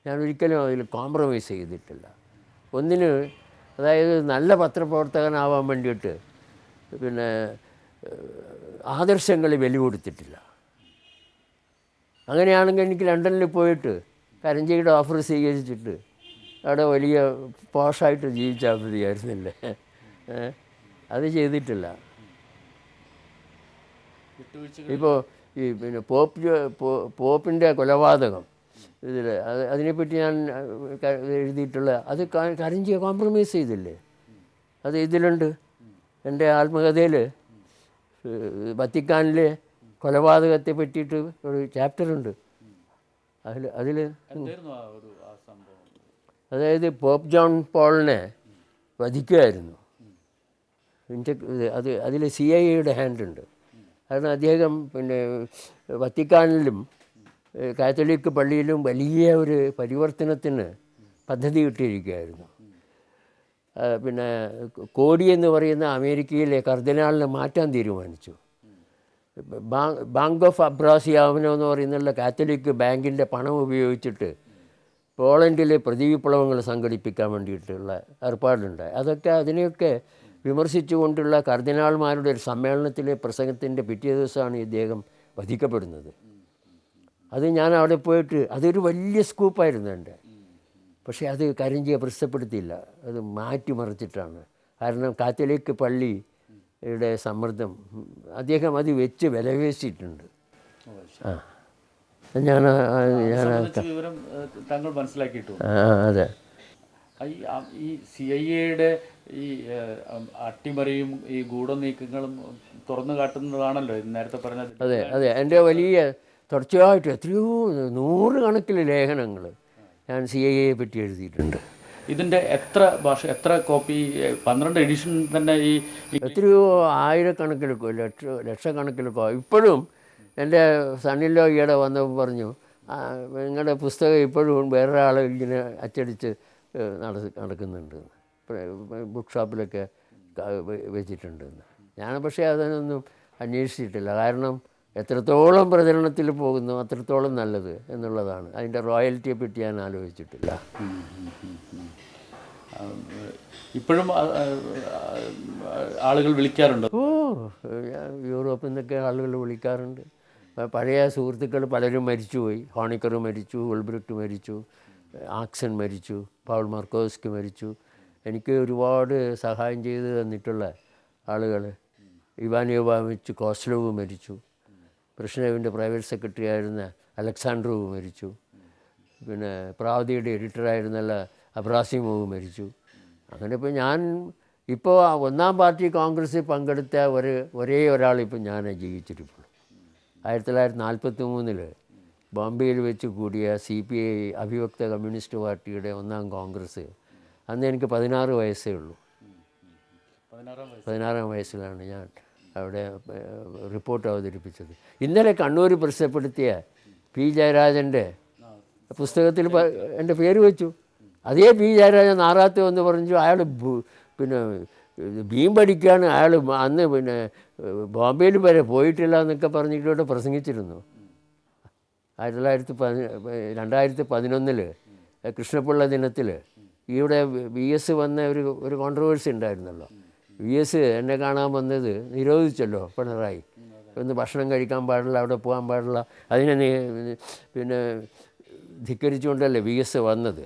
ഞാനൊരിക്കലും അതിൽ കോംപ്രമൈസ് ചെയ്തിട്ടില്ല. ഒന്നിന് അതായത് നല്ല പത്രപ്രവർത്തകനാവാൻ വേണ്ടിയിട്ട് പിന്നെ ആദർശങ്ങൾ വില കൊടുത്തിട്ടില്ല. അങ്ങനെയാണെങ്കിൽ എനിക്ക് ലണ്ടനിൽ പോയിട്ട് കരഞ്ചിയുടെ ഓഫർ സ്വീകരിച്ചിട്ട് അവിടെ വലിയ പോഷായിട്ട് ജീവിച്ചാൽ മതിയായിരുന്നില്ലേ. അത് ചെയ്തിട്ടില്ല. ഇപ്പോൾ ഈ പിന്നെ പോപ്പിൻ്റെ കൊലപാതകം ഇതിൽ അതിനെപ്പറ്റി ഞാൻ എഴുതിയിട്ടുള്ള അത് കരഞ്ചിയെ കോംപ്രമൈസ് ചെയ്തില്ലേ. അത് ഇതിലുണ്ട്. എൻ്റെ ആത്മകഥയിൽ വത്തിക്കാനിലെ കൊലപാതകത്തെ പറ്റിയിട്ട് ഒരു ചാപ്റ്ററുണ്ട്. അതിൽ അതായത് പോപ്പ് ജോൺ പോളിനെ വധിക്കുകയായിരുന്നു. അതിൽ CIA ഹാൻഡുണ്ട്. കാരണം അദ്ദേഹം പിന്നെ വത്തിക്കാനിലും കാത്തലിക് പള്ളിയിലും വലിയ ഒരു പരിവർത്തനത്തിന് പദ്ധതി ഇട്ടിരിക്കുകയായിരുന്നു. പിന്നെ കോടി എന്ന് പറയുന്ന അമേരിക്കയിലെ കർദിനാളിനെ മാറ്റാൻ തീരുമാനിച്ചു. ബാങ്ക് ഓഫ് അബ്രാസിയാവനോ എന്ന് പറയുന്നുള്ള കാത്തലിക് ബാങ്കിൻ്റെ പണം ഉപയോഗിച്ചിട്ട് പോളണ്ടിൽ പ്രതിവിപ്ലവങ്ങൾ സംഘടിപ്പിക്കാൻ വേണ്ടിയിട്ടുള്ള ഏർപ്പാടുണ്ടായി. അതിനെയൊക്കെ വിമർശിച്ചുകൊണ്ടുള്ള കർദിനാൾമാരുടെ ഒരു സമ്മേളനത്തിലെ പ്രസംഗത്തിൻ്റെ പിറ്റേ ദിവസമാണ് ഇദ്ദേഹം വധിക്കപ്പെടുന്നത്. അത് ഞാൻ അവിടെ പോയിട്ട് അതൊരു വലിയ സ്കൂപ്പായിരുന്നു എൻ്റെ. പക്ഷേ അത് കരഞ്ചിയെ പ്രസിദ്ധപ്പെടുത്തിയില്ല. അത് മാറ്റിമറിച്ചിട്ടാണ്. കാരണം കാത്തലിക് പള്ളിയുടെ സമ്മർദ്ദം അദ്ദേഹം അത് വെച്ച് വിലവേശിയിട്ടുണ്ട്. ഞാൻ താങ്കൾ മനസ്സിലാക്കിയിട്ടു. അതെ. ഈ CIA ഈ അട്ടിമറിയും ഈ ഗൂഢനീക്കങ്ങളും തുറന്നു കാട്ടുന്നതാണല്ലോ നേരത്തെ പറഞ്ഞത്. അതെ അതെ. എൻ്റെ വലിയ തുടർച്ചയായിട്ട് എത്രയോ 100 കണക്കിന് ലേഖനങ്ങൾ ഞാൻ CIA പറ്റി എഴുതിയിട്ടുണ്ട്. ഇതിൻ്റെ എത്ര ഭാഷ, എത്ര കോപ്പി, 12 എഡിഷൻ തന്നെ ഈ എത്രയോ ആയിരക്കണക്കിന് ലക്ഷക്കണക്കിന് ഇപ്പോഴും എൻ്റെ സണ്ണിലോ ഈയിടെ വന്നപ്പോൾ പറഞ്ഞു, നിങ്ങളുടെ പുസ്തകം ഇപ്പോഴും വേറൊരാൾ ഇങ്ങനെ അച്ചടിച്ച് നടക്കുന്നുണ്ട്, ബുക്ക് ഷോപ്പിലൊക്കെ വെച്ചിട്ടുണ്ടെന്ന്. ഞാൻ പക്ഷേ അതിനൊന്നും അന്വേഷിച്ചിട്ടില്ല. കാരണം എത്രത്തോളം പ്രചരണത്തിൽ പോകുന്നു അത്രത്തോളം നല്ലത് എന്നുള്ളതാണ്. അതിൻ്റെ റോയൽറ്റിയെ പറ്റി ഞാൻ ആലോചിച്ചിട്ടില്ല. ഇപ്പോഴും ആളുകൾ വിളിക്കാറുണ്ട്. യൂറോപ്പിൽ നിന്നൊക്കെ ആളുകൾ വിളിക്കാറുണ്ട്. പഴയ സുഹൃത്തുക്കൾ പലരും മരിച്ചുപോയി. ഹോണിക്കർ മരിച്ചു, ഉൾബ്രിക്റ്റ് മരിച്ചു, ആക്സൺ മരിച്ചു, പൗൾ മാർക്കോസ്കി മരിച്ചു. എനിക്ക് ഒരുപാട് സഹായം ചെയ്ത് തന്നിട്ടുള്ള ആളുകൾ, ഇവാൻ യോവാമിച്ച് കോസ്ലോവ് മരിച്ചു, ബ്രഷ്നേവിൻ്റെ പ്രൈവറ്റ് സെക്രട്ടറി ആയിരുന്ന അലക്സാണ്ട്രോവ് മരിച്ചു, പിന്നെ പ്രാവതിയുടെ എഡിറ്ററായിരുന്നല്ല അബ്രാസിമോവ് മരിച്ചു. അങ്ങനെ ഇപ്പോൾ ഞാൻ ഇപ്പോൾ ഒന്നാം പാർട്ടി കോൺഗ്രസ്സിൽ പങ്കെടുത്ത ഒരേ ഒരാളിപ്പോൾ ഞാൻ ജീവിച്ചിരിപ്പുള്ളൂ. 1943 ബോംബെയിൽ വെച്ച് കൂടിയ CPI അഭിവക്ത കമ്മ്യൂണിസ്റ്റ് പാർട്ടിയുടെ ഒന്നാം കോൺഗ്രസ്. അന്ന് എനിക്ക് 16 വയസ്സേ ഉള്ളൂ. 16 വയസ്സിലാണ് ഞാൻ അവിടെ റിപ്പോർട്ട് അവതരിപ്പിച്ചത്. ഇന്നലെ കണ്ണൂർ പ്രസിദ്ധപ്പെടുത്തിയ P. ജയരാജൻ്റെ പുസ്തകത്തിൽ എൻ്റെ പേര് വെച്ചു. അതേ P. ജയരാജൻ നാറാത്ത് എന്ന് പറഞ്ഞു. അയാൾ പിന്നെ ബീം പഠിക്കുകയാണ്. അയാൾ അന്ന് പിന്നെ ബോംബെയിൽ വരെ പോയിട്ടില്ല എന്നൊക്കെ പറഞ്ഞിട്ട് ഇവിടെ പ്രസംഗിച്ചിരുന്നു. 2011 കൃഷ്ണപിള്ള ദിനത്തിൽ ഇവിടെ VS വന്ന ഒരു കോൺട്രവേഴ്സി ഉണ്ടായിരുന്നല്ലോ. VS എന്നെ കാണാൻ വന്നത് നിരോധിച്ചല്ലോ പിണറായി. ഒന്ന് ഭക്ഷണം കഴിക്കാൻ പാടില്ല, അവിടെ പോകാൻ പാടില്ല. അതിനെ പിന്നെ ധിക്കരിച്ചുകൊണ്ടല്ലേ VS വന്നത്.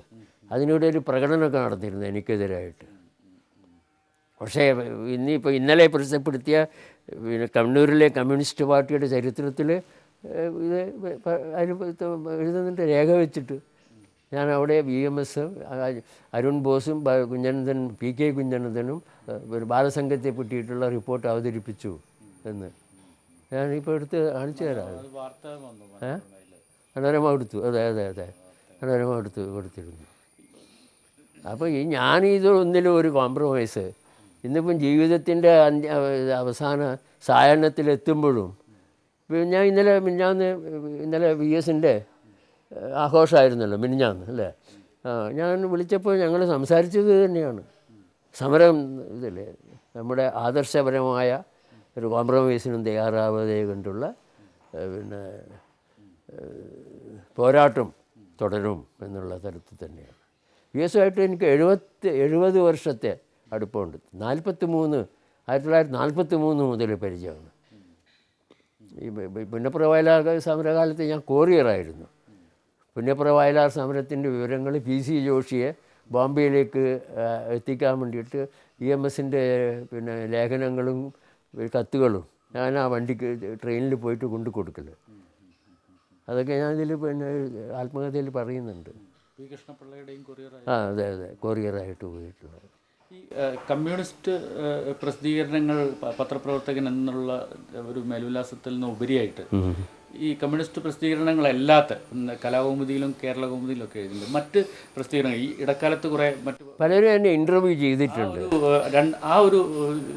അതിനിവിടെ ഒരു പ്രകടനമൊക്കെ നടത്തിയിരുന്നു എനിക്കെതിരായിട്ട്. പക്ഷേ ഇന്നലെ പ്രസിദ്ധപ്പെടുത്തിയ പിന്നെ കണ്ണൂരിലെ കമ്മ്യൂണിസ്റ്റ് പാർട്ടിയുടെ ചരിത്രത്തിൽ ഇത് എഴുതുന്നുണ്ട്, രേഖ വെച്ചിട്ട്. ഞാൻ അവിടെ VMS, അരുൺ ബോസും കുഞ്ഞനന്ദനും PK കുഞ്ഞനന്ദനും ഒരു ബാലസംഘത്തെ പറ്റിയിട്ടുള്ള റിപ്പോർട്ട് അവതരിപ്പിച്ചു എന്ന് ഞാനിപ്പോൾ എടുത്ത് കാണിച്ചു തരാം. മനോരമ കൊടുത്തു. അതെ അതെ അതെ, മനോരമ കൊടുത്തിരുന്നു. അപ്പോൾ ഞാനിതൊന്നിലും ഒരു കോംപ്രമൈസ് ഇന്നിപ്പം ജീവിതത്തിൻ്റെ അവസാന സായാഹ്നത്തിലെത്തുമ്പോഴും ഞാൻ ഇന്നലെ VSൻ്റെ ആഘോഷമായിരുന്നല്ലോ മിനിഞ്ഞാന്ന് അല്ലേ. ഞാൻ വിളിച്ചപ്പോൾ ഞങ്ങൾ സംസാരിച്ചത് തന്നെയാണ്. സമരം ഇതല്ലേ, നമ്മുടെ ആദർശപരമായ ഒരു കോംപ്രമൈസിനും തയ്യാറാവാതെ കണ്ടുള്ള പിന്നെ പോരാട്ടം തുടരും എന്നുള്ള തരത്തിൽ തന്നെയാണ്. US-ആയിട്ട് എനിക്ക് 70 വർഷത്തെ അടുപ്പമുണ്ട്. 1943 മുതൽ പരിചയമാണ്. ഈ പുന്നപ്ര വയലാർ സമരകാലത്ത് ഞാൻ കൊറിയറായിരുന്നു. പുന്നപ്ര വയലാർ സമരത്തിൻ്റെ വിവരങ്ങൾ PC ജോഷിയെ ബോംബെയിലേക്ക് എത്തിക്കാൻ വേണ്ടിയിട്ട് EMSൻ്റെ പിന്നെ ലേഖനങ്ങളും കത്തുകളും ഞാൻ ആ വണ്ടിക്ക് ട്രെയിനിൽ പോയിട്ട് കൊണ്ടു കൊടുക്കൽ. അതൊക്കെ ഞാനിതിൽ പിന്നെ ആത്മകഥയിൽ പറയുന്നുണ്ട്. പി കൃഷ്ണപിള്ളയുടെയും കൊറിയർ. അതെ കൊറിയറായിട്ട് പോയിട്ടുള്ളത്. ഈ കമ്മ്യൂണിസ്റ്റ് പ്രസിദ്ധീകരണങ്ങൾ പത്രപ്രവർത്തകൻ എന്നുള്ള ഒരു മേൽവിലാസത്തിൽ നിന്ന് ഉപരിയായിട്ട് ഈ കമ്മ്യൂണിസ്റ്റ് പ്രസിദ്ധീകരണങ്ങളല്ലാത്ത കലാകൗമുദിയിലും കേരള കൗമുദിയിലും ഒക്കെ എഴുതുന്നുണ്ട്. മറ്റ് പ്രസിദ്ധീകരണങ്ങൾ ഈ ഇടക്കാലത്ത് കുറേ മറ്റ് പലരും എന്നെ ഇൻ്റർവ്യൂ ചെയ്തിട്ടുണ്ട്. ആ ഒരു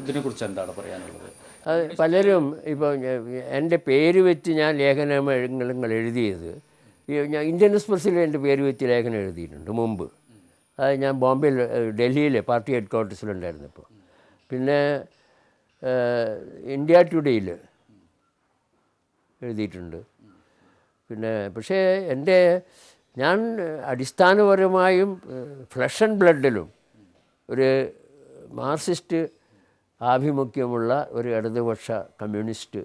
ഇതിനെക്കുറിച്ച് എന്താണ് പറയാനുള്ളത്? അത് പലരും ഇപ്പോൾ എൻ്റെ പേര് വെച്ച് ഞാൻ ലേഖനങ്ങൾ എഴുതിയത്, ഞാൻ ഇന്ത്യൻ എക്സ്പ്രസ്സിൽ എൻ്റെ പേര് വെച്ച് ലേഖനം എഴുതിയിട്ടുണ്ട് മുമ്പ്. അത് ഞാൻ ബോംബെയിൽ ഡൽഹിയിലെ പാർട്ടി ഹെഡ് ക്വാർട്ടേഴ്സിലുണ്ടായിരുന്നപ്പോൾ. പിന്നെ ഇന്ത്യ ടുഡേയിൽ എഴുതിയിട്ടുണ്ട്. പിന്നെ പക്ഷേ ഞാൻ അടിസ്ഥാനപരമായും ഫ്ലഷ് ആൻഡ് ബ്ലഡിലും ഒരു മാർക്സിസ്റ്റ് ആഭിമുഖ്യമുള്ള ഒരു ഇടതുപക്ഷ കമ്മ്യൂണിസ്റ്റ്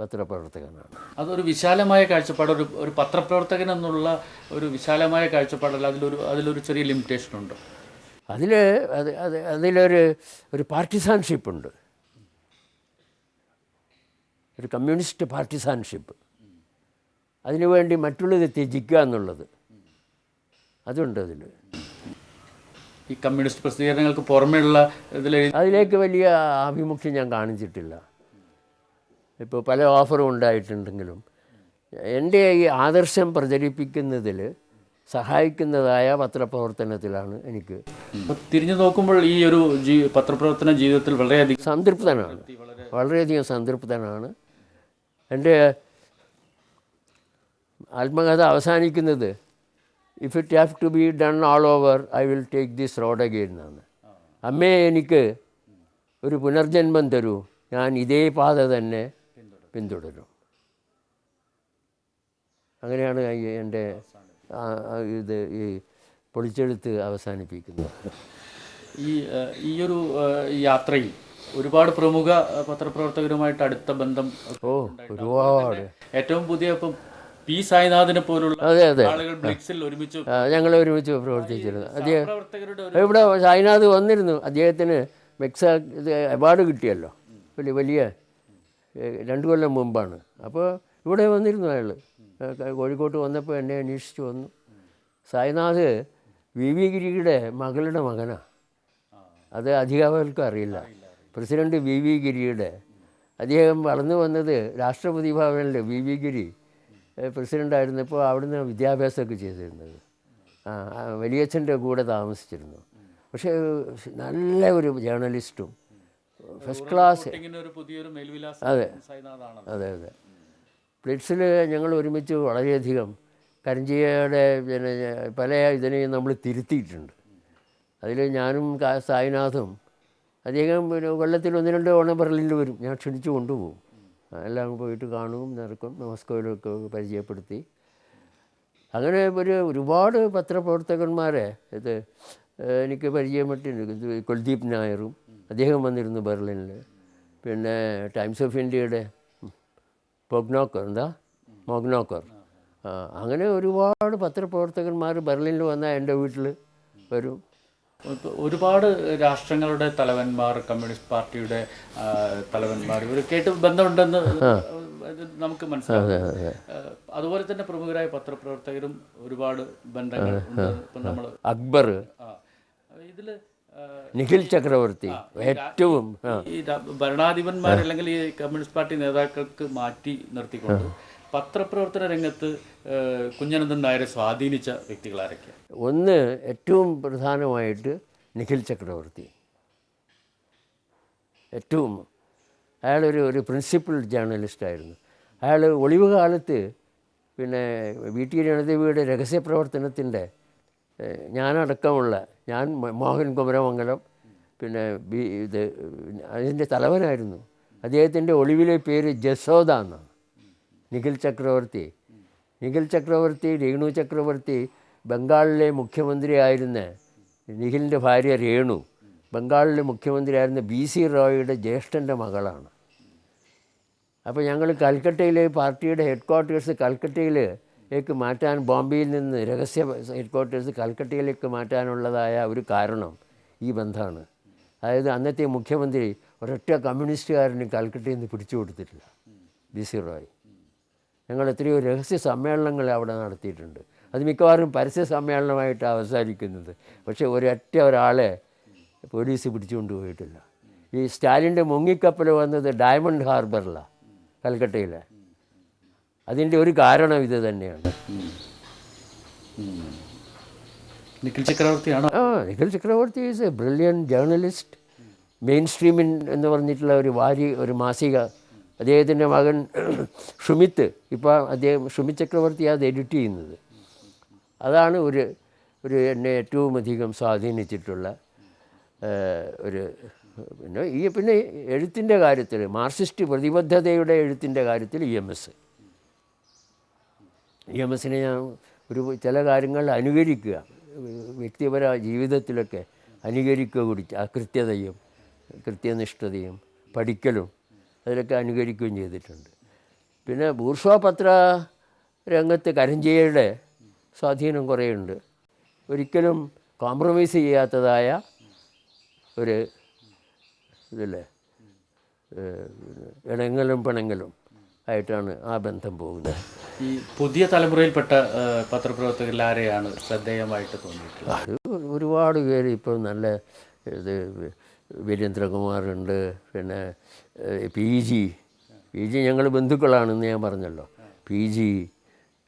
പത്രപ്രവർത്തകനാണ്. അതൊരു വിശാലമായ കാഴ്ചപ്പാട്, ഒരു പത്രപ്രവർത്തകൻ എന്നുള്ള ഒരു വിശാലമായ കാഴ്ചപ്പാടല്ല, അതിലൊരു ചെറിയ ലിമിറ്റേഷൻ ഉണ്ട്. അതിലൊരു പാർട്ടിസാൻഷിപ്പുണ്ട്, ഒരു കമ്മ്യൂണിസ്റ്റ് പാർട്ടിസാൻഷിപ്പ്. അതിനുവേണ്ടി മറ്റുള്ളത് ത്യജിക്കുക എന്നുള്ളത് അതുണ്ട് അതിൽ. ഈ കമ്മ്യൂണിസ്റ്റ് പ്രസിദ്ധീകരണങ്ങൾക്ക് പുറമെയുള്ള അതിലേക്ക് വലിയ ആഭിമുഖ്യം ഞാൻ കാണിച്ചിട്ടില്ല. ഇപ്പോൾ പല ഓഫറും ഉണ്ടായിട്ടുണ്ടെങ്കിലും എൻ്റെ ഈ ആദർശം പ്രചരിപ്പിക്കുന്നതിൽ സഹായിക്കുന്നതായ പത്രപ്രവർത്തനത്തിലാണ് എനിക്ക്. തിരിഞ്ഞു നോക്കുമ്പോൾ ഈ ഒരു പത്രപ്രവർത്തന ജീവിതത്തിൽ വളരെയധികം സംതൃപ്തനാണ്. എൻ്റെ ആത്മകഥ അവസാനിക്കുന്നത് if it have to be done all over I will take this road again എന്നാണ്. അമ്മേ, എനിക്ക് ഒരു പുനർജന്മം തരൂ, ഞാൻ ഇതേ പാത തന്നെ പിന്തുടരും. അങ്ങനെയാണ് എൻ്റെ ഈ പൊളിച്ചെഴുത്ത് അവസാനിപ്പിക്കുന്നത്. ഈയൊരു യാത്രയിൽ ഒരുപാട് പ്രമുഖ പത്രപ്രവർത്തകരുമായിട്ട് അടുത്ത ബന്ധം. ഒരുപാട്. ഏറ്റവും പുതിയ പി സായിനാഥിനെ പോലുള്ള ആളുകൾ ബ്ലിറ്റ്സിൽ ഞങ്ങൾ ഒരുമിച്ച് പ്രവർത്തിച്ചിരുന്നു. ഇവിടെ സായിനാഥ് വന്നിരുന്നു. അദ്ദേഹത്തിന് മെക്സ അവാർഡ് കിട്ടിയല്ലോ, വലിയ 2 കൊല്ലം മുമ്പാണ്. അപ്പോൾ ഇവിടെ വന്നിരുന്നു അയാൾ. കോഴിക്കോട്ട് വന്നപ്പോൾ എന്നെ അന്വേഷിച്ച് വന്നു. സായിനാഥ് VV ഗിരിയുടെ മകളുടെ മകനാണ്. അത് അധികാരികൾക്കും അറിയില്ല. പ്രസിഡന്റ് VV ഗിരിയുടെ, അദ്ദേഹം വളർന്നു വന്നത് രാഷ്ട്രപതി ഭവനിൽ. VV ഗിരി പ്രസിഡൻ്റായിരുന്നപ്പോൾ അവിടുന്ന് വിദ്യാഭ്യാസമൊക്കെ ചെയ്തിരുന്നത്. വലിയച്ഛൻ്റെ കൂടെ താമസിച്ചിരുന്നു. പക്ഷേ നല്ല ഒരു ജേർണലിസ്റ്റും ഫസ്റ്റ് ക്ലാസ്. അതെ അതെ അതെ. ബ്ലിറ്റ്സിൽ ഞങ്ങൾ ഒരുമിച്ച് വളരെയധികം കരഞ്ജിയുടെ പിന്നെ പല ഇതിനെയും നമ്മൾ തിരുത്തിയിട്ടുണ്ട്. അതിൽ ഞാനും സായിനാഥും അദ്ദേഹം പിന്നെ കൊല്ലത്തിൽ 1-2 തവണ ബെർലിനിൽ വരും. ഞാൻ ക്ഷണിച്ചു കൊണ്ടുപോകും. എല്ലാം പോയിട്ട് കാണും, നടക്കും, മോസ്കോയിലൊക്കെ പരിചയപ്പെടുത്തി. അങ്ങനെ ഒരുപാട് പത്രപ്രവർത്തകന്മാരെ എനിക്ക് പരിചയപ്പെട്ടിട്ടുണ്ട്. കുൽദീപ് നായരും അദ്ദേഹം വന്നിരുന്നു ബെർലിനിൽ. പിന്നെ ടൈംസ് ഓഫ് ഇന്ത്യയുടെ മോഗ്നോക്കർ. അങ്ങനെ ഒരുപാട് പത്രപ്രവർത്തകന്മാർ ബെർലിനിൽ വന്നാൽ എൻ്റെ വീട്ടിൽ വരും. ഒരുപാട് രാഷ്ട്രങ്ങളുടെ തലവന്മാർ, കമ്മ്യൂണിസ്റ്റ് പാർട്ടിയുടെ തലവന്മാർ ഇവരൊക്കെയായിട്ട് ബന്ധമുണ്ടെന്ന് നമുക്ക് മനസ്സിലാവും. അതുപോലെ തന്നെ പ്രമുഖരായ പത്രപ്രവർത്തകരും ഒരുപാട് ബന്ധങ്ങൾ ഉണ്ട്. ഇപ്പം നമ്മൾ അക്ബർ, ഇതിൽ നിഖിൽ ചക്രവർത്തി, ഏറ്റവും ഈ ഭരണാധിപന്മാർ അല്ലെങ്കിൽ ഈ കമ്മ്യൂണിസ്റ്റ് പാർട്ടി നേതാക്കൾക്ക് മാറ്റി നിർത്തിക്കൊണ്ട് പത്രപ്രവർത്തന രംഗത്ത് കുഞ്ഞനന്ദൻ നായരെ സ്വാധീനിച്ച വ്യക്തികളാരൊക്കെയാണ്? ഒന്ന്, ഏറ്റവും പ്രധാനമായിട്ട് നിഖിൽ ചക്രവർത്തി. അയാളൊരു പ്രിൻസിപ്പൽ ജേർണലിസ്റ്റായിരുന്നു. അയാൾ ഒളിവ് കാലത്ത് പിന്നെ VT രണദേവിയുടെ രഹസ്യപ്രവർത്തനത്തിൻ്റെ ഞാൻ മോഹൻ കുമരമംഗലം പിന്നെ അതിൻ്റെ തലവനായിരുന്നു. അദ്ദേഹത്തിൻ്റെ ഒളിവിലെ പേര് ജസോദ എന്നാണ്. നിഖിൽ ചക്രവർത്തി നിഖിൽ ചക്രവർത്തി, രേണു ചക്രവർത്തി ബംഗാളിലെ മുഖ്യമന്ത്രിയായിരുന്ന നിഖിലിൻ്റെ ഭാര്യ രേണു ബംഗാളിലെ മുഖ്യമന്ത്രിയായിരുന്ന BC റോയിയുടെ ജ്യേഷ്ഠൻ്റെ മകളാണ്. അപ്പോൾ ഞങ്ങൾ കൽക്കട്ടയിലെ പാർട്ടിയുടെ ഹെഡ്ക്വാർട്ടേഴ്സ് കൽക്കട്ടയിലേക്ക് മാറ്റാൻ, ബോംബെയിൽ നിന്ന് രഹസ്യ ഹെഡ്ക്വാർട്ടേഴ്സ് കൽക്കട്ടയിലേക്ക് മാറ്റാനുള്ളതായ ഒരു കാരണം ഈ ബന്ധമാണ്. അതായത് അന്നത്തെ മുഖ്യമന്ത്രി ഒരൊറ്റ കമ്മ്യൂണിസ്റ്റുകാരനും കൽക്കട്ടയിൽ നിന്ന് പിടിച്ചു കൊടുത്തിട്ടില്ല, BC റോയ്. ഞങ്ങൾ എത്രയോ രഹസ്യ സമ്മേളനങ്ങൾ അവിടെ നടത്തിയിട്ടുണ്ട്. അത് മിക്കവാറും പരസ്യ സമ്മേളനമായിട്ട് അവസാനിക്കുന്നത്. പക്ഷേ ഒരൊറ്റ ഒരാളെ പോലീസ് പിടിച്ചുകൊണ്ട് പോയിട്ടില്ല. ഈ സ്റ്റാലിൻ്റെ മുങ്ങിക്കപ്പൽ വന്നത് ഡയമണ്ട് ഹാർബറിലാണ്, കൽക്കട്ടയിൽ. അതിൻ്റെ ഒരു കാരണം ഇത് തന്നെയാണ്. നിഖിൽ ചക്രവർത്തിയാണോ? Nikhil Chakravarthy is a brilliant journalist. മെയിൻ സ്ട്രീമിൻ എന്ന് പറഞ്ഞിട്ടുള്ള ഒരു മാസിക, അദ്ദേഹത്തിൻ്റെ മകൻ ഷുമിത്ത്, ഇപ്പോൾ ഷുമിത് ചക്രവർത്തി അത് എഡിറ്റ് ചെയ്യുന്നത്. അതാണ് എന്നെ ഏറ്റവും അധികം സ്വാധീനിച്ചിട്ടുള്ള പിന്നെ എഴുത്തിൻ്റെ കാര്യത്തിൽ, മാർക്സിസ്റ്റ് പ്രതിബദ്ധതയുടെ എഴുത്തിൻ്റെ കാര്യത്തിൽ EMS ഞാൻ ചില കാര്യങ്ങൾ അനുകരിക്കുക, വ്യക്തിപര ജീവിതത്തിലൊക്കെ അനുകരിക്കുക കൂടി, കൃത്യതയും കൃത്യനിഷ്ഠതയും പഠിക്കലും അതിലൊക്കെ അനുകരിക്കുകയും ചെയ്തിട്ടുണ്ട്. പിന്നെ ബൂർഷ്വാ പത്ര രംഗത്ത് കരഞ്ജയുടെ സ്വാധീനം കുറേയുണ്ട്. ഒരിക്കലും കോംപ്രമൈസ് ചെയ്യാത്തതായ ഒരു ഇതില്ലേ, ഇണങ്ങലും പിണങ്ങലും ആയിട്ടാണ് ആ ബന്ധം പോകുന്നത്. ഈ പുതിയ തലമുറയിൽപ്പെട്ട പത്രപ്രവർത്തകരിൽ ആരെയാണ് ശ്രദ്ധേയമായിട്ട് തോന്നിയിട്ടുള്ളത്? അത് ഒരുപാട് പേര് ഇപ്പോൾ നല്ല വീരേന്ദ്രകുമാറുണ്ട്, പിന്നെ PG ഞങ്ങൾ ബന്ധുക്കളാണെന്ന് ഞാൻ പറഞ്ഞല്ലോ, PG,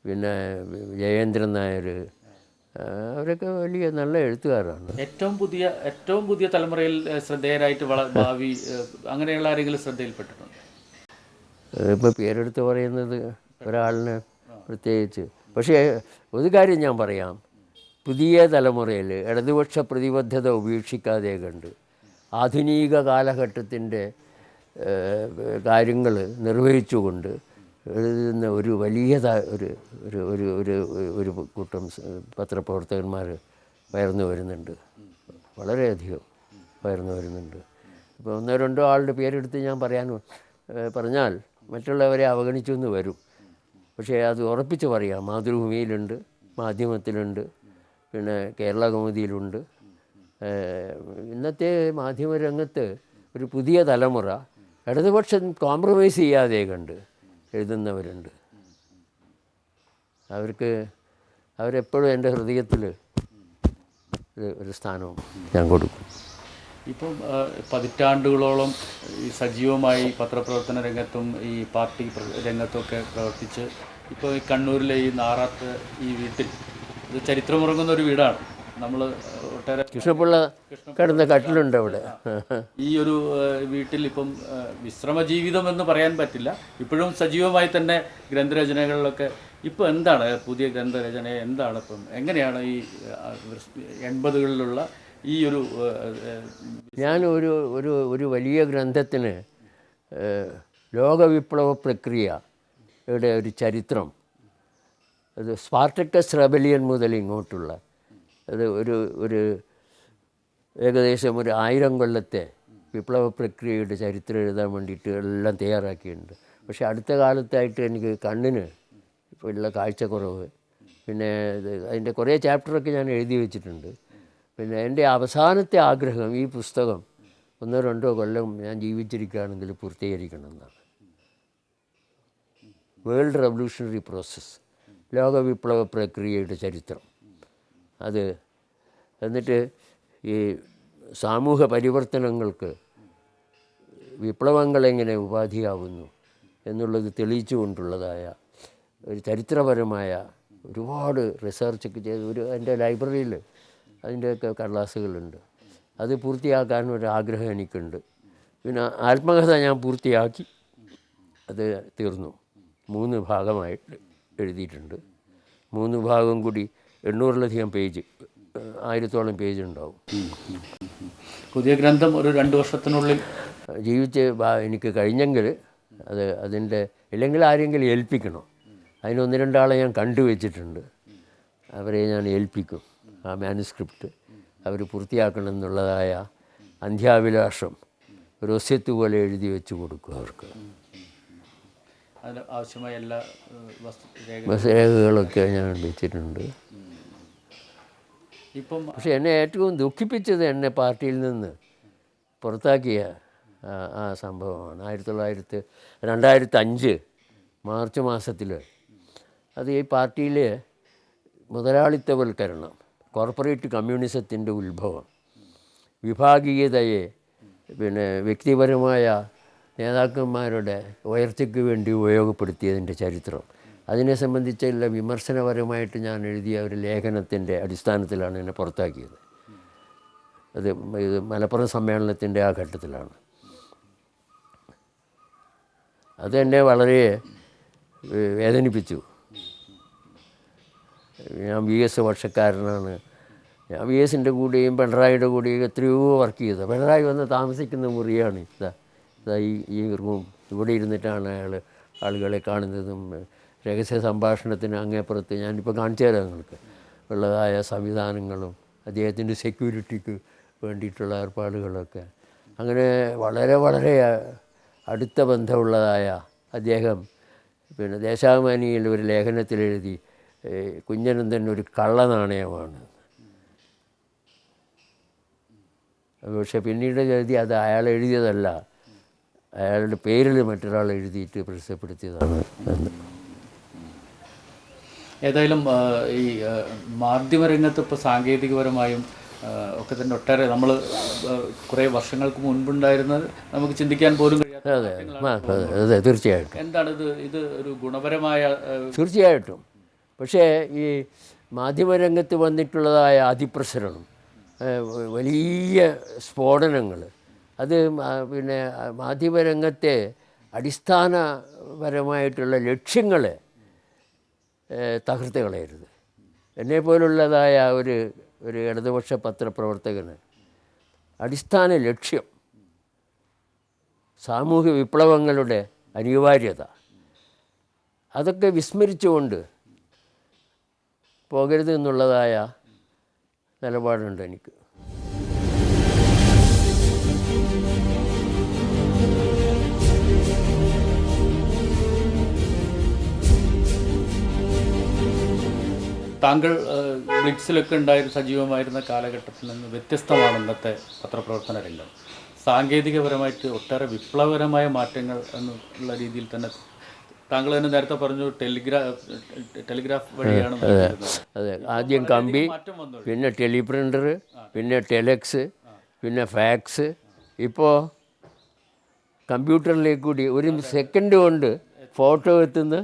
പിന്നെ ജയേന്ദ്രൻ നായർ, അവരൊക്കെ വലിയ നല്ല എഴുത്തുകാരാണ്. ഏറ്റവും പുതിയ തലമുറയിൽ ശ്രദ്ധേയരായിട്ട് ഭാവി അങ്ങനെയുള്ള ആരെങ്കിലും ശ്രദ്ധയിൽപ്പെട്ടിട്ടുണ്ട്? ഇപ്പോൾ പേരെടുത്ത് പറയുന്നത് ഒരാളിന് പ്രത്യേകിച്ച്. പക്ഷേ ഒരു കാര്യം ഞാൻ പറയാം, പുതിയ തലമുറയിൽ ഇടതുപക്ഷ പ്രതിബദ്ധത ഉപേക്ഷിക്കാതെ കണ്ട് ആധുനിക കാലഘട്ടത്തിൻ്റെ കാര്യങ്ങൾ നിർവഹിച്ചുകൊണ്ട് എഴുതുന്ന ഒരു വലിയ ഒരു കൂട്ടം പത്രപ്രവർത്തകന്മാർ ഉയർന്നു വരുന്നുണ്ട്, വളരെയധികം ഉയർന്നു വരുന്നുണ്ട്. ഇപ്പോൾ 1-2 ആളുടെ പേരെടുത്ത് ഞാൻ പറഞ്ഞാൽ മറ്റുള്ളവരെ അവഗണിച്ചു എന്ന് വരും. പക്ഷേ അത് ഉറപ്പിച്ച് പറയാം, മാതൃഭൂമിയിലുണ്ട്, മാധ്യമത്തിലുണ്ട്, പിന്നെ കേരള കൗമുദിയിലുണ്ട്. ഇന്നത്തെ മാധ്യമരംഗത്ത് ഒരു പുതിയ തലമുറ ഇടതുപക്ഷം കോംപ്രമൈസ് ചെയ്യാതെ കണ്ട് എഴുതുന്നവരുണ്ട്. അവരെപ്പോഴും എൻ്റെ ഹൃദയത്തിൽ ഒരു സ്ഥാനവും ഞാൻ കൊടുക്കും. ഇപ്പം പതിറ്റാണ്ടുകളോളം ഈ സജീവമായി പത്രപ്രവർത്തന രംഗത്തും ഈ പാർട്ടി രംഗത്തുമൊക്കെ പ്രവർത്തിച്ച് ഇപ്പോൾ ഈ കണ്ണൂരിലെ ഈ നാറാത്ത് ഈ വീട്ടിൽ, ഇത് ചരിത്രമുറങ്ങുന്ന ഒരു വീടാണ്. നമ്മൾ ഒട്ടേറെ കൃഷ്ണപിള്ള കിടന്ന കട്ടിലുണ്ട് അവിടെ. ഈ ഒരു വീട്ടിൽ ഇപ്പം വിശ്രമ ജീവിതം എന്ന് പറയാൻ പറ്റില്ല, ഇപ്പോഴും സജീവമായി തന്നെ ഗ്രന്ഥരചനകളിലൊക്കെ. ഇപ്പോൾ എന്താണ് പുതിയ ഗ്രന്ഥരചന, എന്താണ് ഇപ്പം, എങ്ങനെയാണ് ഈ 80കളിലുള്ള ഈ ഞാൻ ഒരു വലിയ ഗ്രന്ഥത്തിന് ലോകവിപ്ലവ പ്രക്രിയയുടെ ഒരു ചരിത്രം, അത് സ്പാർട്ടക്കസ് റെബലിയൻ മുതൽ ഇങ്ങോട്ടുള്ള അത് ഒരു ഏകദേശം 1000 കൊല്ലത്തെ വിപ്ലവ പ്രക്രിയയുടെ ചരിത്രം എഴുതാൻ വേണ്ടിയിട്ട് എല്ലാം തയ്യാറാക്കിയിട്ടുണ്ട്. പക്ഷേ അടുത്ത കാലത്തായിട്ട് എനിക്ക് കണ്ണിന് ഇപ്പോൾ ഉള്ള കാഴ്ചക്കുറവ്, പിന്നെ അതിൻ്റെ കുറേ ചാപ്റ്ററൊക്കെ ഞാൻ എഴുതി വെച്ചിട്ടുണ്ട്. പിന്നെ എൻ്റെ അവസാനത്തെ ആഗ്രഹം ഈ പുസ്തകം 1-2 കൊല്ലം ഞാൻ ജീവിച്ചിരിക്കുകയാണെങ്കിൽ പൂർത്തീകരിക്കണം എന്നാണ്. വേൾഡ് റവല്യൂഷണറി പ്രോസസ്സ്, ലോകവിപ്ലവ പ്രക്രിയയുടെ ചരിത്രം. എന്നിട്ട് ഈ സാമൂഹ്യ പരിവർത്തനങ്ങൾക്ക് വിപ്ലവങ്ങളെങ്ങനെ ഉപാധിയാവുന്നു എന്നുള്ളത് തെളിയിച്ചുകൊണ്ടുള്ളതായ ഒരു ചരിത്രപരമായ ഒരുപാട് റിസർച്ചൊക്കെ ചെയ്ത് എൻ്റെ ലൈബ്രറിയിൽ അതിൻ്റെയൊക്കെ കടലാസുകളുണ്ട്. അത് പൂർത്തിയാക്കാൻ ഒരാഗ്രഹം എനിക്കുണ്ട്. പിന്നെ ആത്മകഥ ഞാൻ പൂർത്തിയാക്കി, അത് തീർന്നു. 3 ഭാഗമായിട്ട് എഴുതിയിട്ടുണ്ട്. 3 ഭാഗം കൂടി 800-ലധികം പേജ്, 1000-ഓളം പേജ് ഉണ്ടാവും. പുതിയ ഗ്രന്ഥം ഒരു 2 വർഷത്തിനുള്ളിൽ ജീവിച്ച് എനിക്ക് കഴിഞ്ഞെങ്കിൽ അതിൻ്റെ, ഇല്ലെങ്കിൽ ആരെങ്കിലും ഏൽപ്പിക്കണം. അതിന് 1-2 ആളെ ഞാൻ കണ്ടുവച്ചിട്ടുണ്ട്. അവരെ ഞാൻ ഏൽപ്പിക്കും ആ മാനുസ്ക്രിപ്റ്റ് അവർ പൂർത്തിയാക്കണം എന്നുള്ളതായ അന്ത്യാഭിലാഷം ഒരു ഒസ്യത്ത് പോലെ എഴുതി വെച്ച് കൊടുക്കും അവർക്ക്. അതിന് ആവശ്യമായ എല്ലാ രേഖകളൊക്കെ ഞാൻ വെച്ചിട്ടുണ്ട്. ഇപ്പം പക്ഷെ എന്നെ ഏറ്റവും ദുഃഖിപ്പിച്ചത് എന്നെ പാർട്ടിയിൽ നിന്ന് പുറത്താക്കിയ ആ സംഭവമാണ് 2005 മാർച്ച് മാസത്തിൽ. അത് ഈ പാർട്ടിയിലെ മുതലാളിത്തവൽക്കരണം, കോർപ്പറേറ്റ് കമ്മ്യൂണിസത്തിൻ്റെ ഉത്ഭവം, വിഭാഗീയതയെ വ്യക്തിപരമായ നേതാക്കന്മാരുടെ ഉയർച്ചയ്ക്ക് വേണ്ടി ഉപയോഗപ്പെടുത്തിയതിൻ്റെ ചരിത്രം, അതിനെ സംബന്ധിച്ചുള്ള വിമർശനപരമായിട്ട് ഞാൻ എഴുതിയ ഒരു ലേഖനത്തിൻ്റെ അടിസ്ഥാനത്തിലാണ് എന്നെ പുറത്താക്കിയത്. ഇത് മലപ്പുറം സമ്മേളനത്തിൻ്റെ ആ ഘട്ടത്തിലാണ്. അതെന്നെ വളരെ വേദനിപ്പിച്ചു. ഞാൻ VS പക്ഷക്കാരനാണ്. ഞാൻ VSൻ്റെ കൂടെയും പിണറായിയുടെ കൂടെയും എത്രയോ വർക്ക് ചെയ്തത്. പിണറായി വന്ന് താമസിക്കുന്ന മുറിയാണ് ഈ റൂം. ഇവിടെ ഇരുന്നിട്ടാണ് ആളുകളെ കാണുന്നതും രഹസ്യ സംഭാഷണത്തിന് അങ്ങേപ്പുറത്ത് ഞാനിപ്പോൾ കാണിച്ചു തരാം നിങ്ങൾക്ക് ഉള്ളതായ സംവിധാനങ്ങളും അദ്ദേഹത്തിൻ്റെ സെക്യൂരിറ്റിക്ക് വേണ്ടിയിട്ടുള്ള ഏർപ്പാടുകളൊക്കെ. അങ്ങനെ വളരെ വളരെ അടുത്ത ബന്ധമുള്ളതായ അദ്ദേഹം ദേശാഭിമാനിയിൽ ഒരു ലേഖനത്തിലെഴുതി കുഞ്ഞനന്തൻ ഒരു കള്ളനാണയമാണ്. പക്ഷെ പിന്നീട് എഴുതി അത് അയാൾ എഴുതിയതല്ല, അയാളുടെ പേരിൽ മറ്റൊരാൾ എഴുതിയിട്ട് പ്രസിദ്ധപ്പെടുത്തിയതാണ് എന്ന്. ഏതായാലും ഈ മാധ്യമരംഗത്ത് ഇപ്പോൾ സാങ്കേതികപരമായും ഒക്കെ തന്നെ ഒട്ടേറെ നമ്മൾ കുറേ വർഷങ്ങൾക്ക് മുൻപുണ്ടായിരുന്നത് നമുക്ക് ചിന്തിക്കാൻ പോലും കഴിയാത്ത. അതെ, തീർച്ചയായിട്ടും. എന്താണ് ഇത് ഒരു ഗുണപരമായ? തീർച്ചയായിട്ടും. പക്ഷേ ഈ മാധ്യമരംഗത്ത് വന്നിട്ടുള്ളതായ അതിപ്രസരണം, വലിയ സ്ഫോടനങ്ങൾ, അത് മാധ്യമരംഗത്തെ അടിസ്ഥാനപരമായിട്ടുള്ള ലക്ഷ്യങ്ങളെ തകർത്ത് കളയരുത്. എന്നെപ്പോലുള്ളതായ ഒരു ഇടതുപക്ഷ പത്രപ്രവർത്തകന് അടിസ്ഥാന ലക്ഷ്യം സാമൂഹ്യ വിപ്ലവങ്ങളുടെ അനിവാര്യത, അതൊക്കെ വിസ്മരിച്ചുകൊണ്ട് പോകരുത് എന്നുള്ളതായ നിലപാടുണ്ട് എനിക്ക്. താങ്കൾ ബ്ലിറ്റ്സിലൊക്കെ സജീവമായിരുന്ന കാലഘട്ടത്തിൽ നിന്ന് വ്യത്യസ്തമാണ് ഇന്നത്തെ പത്രപ്രവർത്തന രംഗം. സാങ്കേതികപരമായിട്ട് ഒട്ടേറെ വിപ്ലവകരമായ മാറ്റങ്ങൾ എന്നുള്ള രീതിയിൽ തന്നെ താങ്കൾ തന്നെ നേരത്തെ പറഞ്ഞു ടെലിഗ്രാഫ് വഴിയാണ്. അതെ, ആദ്യം കമ്പി, പിന്നെ ടെലിപ്രിൻ്റർ, പിന്നെ ടെലക്സ്, പിന്നെ ഫാക്സ്. ഇപ്പോൾ കമ്പ്യൂട്ടറിലേക്ക് കൂടി ഒരു സെക്കൻഡ് കൊണ്ട് ഫോട്ടോ എത്തുന്ന.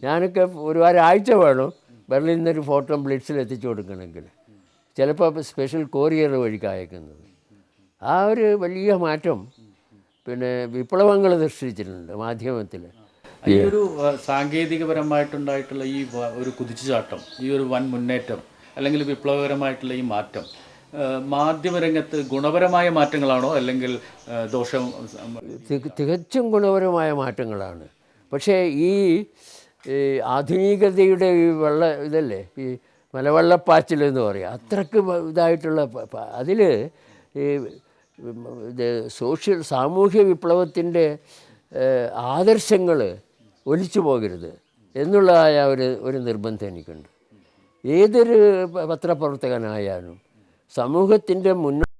ഞാനൊക്കെ ഒരാഴ്ച വേണം ബെർലിനിൽ നിന്നൊരു ഫോട്ടോ ബ്ലിറ്റ്സിൽ എത്തിച്ചു കൊടുക്കണമെങ്കിൽ. ചിലപ്പോൾ സ്പെഷ്യൽ കൊറിയർ വഴിക്ക് അയക്കുന്നത്. ആ ഒരു വലിയ മാറ്റം വിപ്ലവങ്ങൾ സൃഷ്ടിച്ചിട്ടുണ്ട് മാധ്യമത്തിൽ. ഈ ഒരു സാങ്കേതികപരമായിട്ടുണ്ടായിട്ടുള്ള ഈ ഒരു കുതിച്ചുചാട്ടം, ഈ ഒരു വൻ മുന്നേറ്റം അല്ലെങ്കിൽ വിപ്ലവകരമായിട്ടുള്ള ഈ മാറ്റം മാധ്യമരംഗത്ത് ഗുണപരമായ മാറ്റങ്ങളാണോ അല്ലെങ്കിൽ ദോഷം? തികച്ചും ഗുണപരമായ മാറ്റങ്ങളാണ്. പക്ഷേ ഈ ആധുനികതയുടെ ഈ ഇതല്ലേ ഈ മലവെള്ളപ്പാച്ചിൽ എന്ന് പറയുക, അത്രക്ക് ഇതായിട്ടുള്ള അതിൽ ഈ സാമൂഹ്യ വിപ്ലവത്തിൻ്റെ ആദർശങ്ങൾ ഒലിച്ചു പോകരുത് എന്നുള്ളതായ ഒരു നിർബന്ധം എനിക്കുണ്ട്. ഏതൊരു പത്രപ്രവർത്തകനായാലും സമൂഹത്തിൻ്റെ